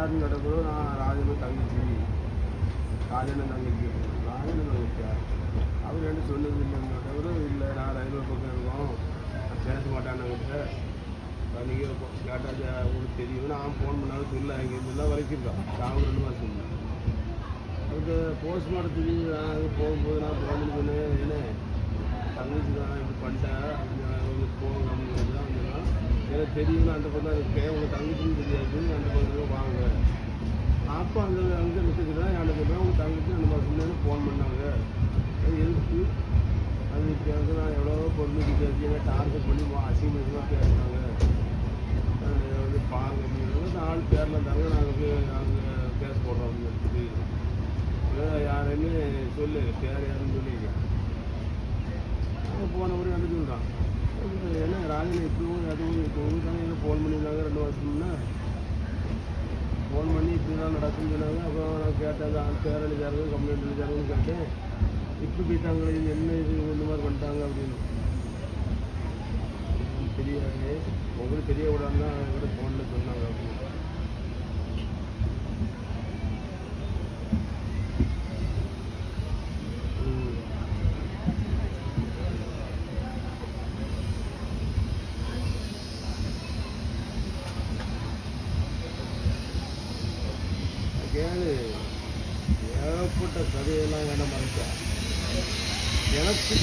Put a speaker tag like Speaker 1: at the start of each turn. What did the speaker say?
Speaker 1: யாருன்னு கிடக்கிறோம். நான் ராஜனும் தங்கச்சி, ராஜனும் தங்கச்சி அவர் ரெண்டு சொன்னது இல்லைன்னு தவிர இல்லை. நான் ரயில்வே பக்கம் இருக்கோம், நான் பேச மாட்டேன்னுக்கிட்ட நீங்கள் கேட்டாச்சு உங்களுக்கு தெரியும். நான் ஃபோன் பண்ணாலும் சொல்ல இங்கே இதெல்லாம் வரைக்கிருக்கோம். சாவு 2 மாதம் அதுக்கு போஸ்ட்மார்ட்டத்துக்கு நான் போகும்போது நான் ஃபோன் பண்ணி சொன்னேன், ஏன்னா தங்கச்சி தான் இப்படி பண்ணிட்டேன் போங்க அப்படிங்கிறது தான் சொன்னால் எனக்கு தெரியும்னு அந்த பக்கம் இருக்கேன். உங்கள் தங்கச்சின்னு தெரியாது, அந்த பக்கம் வாங்க. அப்போ அங்கே நிற்கிறேன் எனக்கு உங்கள் தங்கச்சி அந்த மாதிரி சொன்னேன்னு ஃபோன் பண்ணாங்க. அது எதுக்கு அதுக்கு நான் எவ்வளோ பொறுமைக்கு பேசி என்ன டார்கெட் பண்ணி அசிங்கமாக பேசுகிறாங்க. வந்து பாருங்க அப்படிங்கிறது 4 பேரில் இருந்தாங்க. நாங்கள் கேஸ் போடுறோம் அப்படின்னு சொல்லி யாருன்னு சொல்லு பேர் யாருன்னு சொல்லியிருக்கேன். போன ஒரு ரெண்டு சொல்கிறான். ஏன்னா ராஜனை இப்படிவும் அதுவும் இப்போ தானே ஃபோன் பண்ணியிருந்தாங்க 2 வருஷம்னா ஃபோன் பண்ணி இப்படி தான் நடக்குன்னு சொன்னாங்க. அப்புறம் நான் கேட்டேன், ஆள் பேர் எழுதியாருங்க கம்ப்ளைண்ட் எழுதியாருங்கன்னு கேட்டேன். இப்படி போயிட்டாங்களே, இது என்ன இது இந்த மாதிரி பண்ணிட்டாங்க அப்படின்னு. தெரியாது, உங்களுக்கு தெரிய விடாதுன்னா கூட ஃபோனில் சொன்னாங்க அப்படின்னு. கேளு, ஏகப்பட்ட கதையெல்லாம் வேண்டாம் மறைச்சா எனக்கு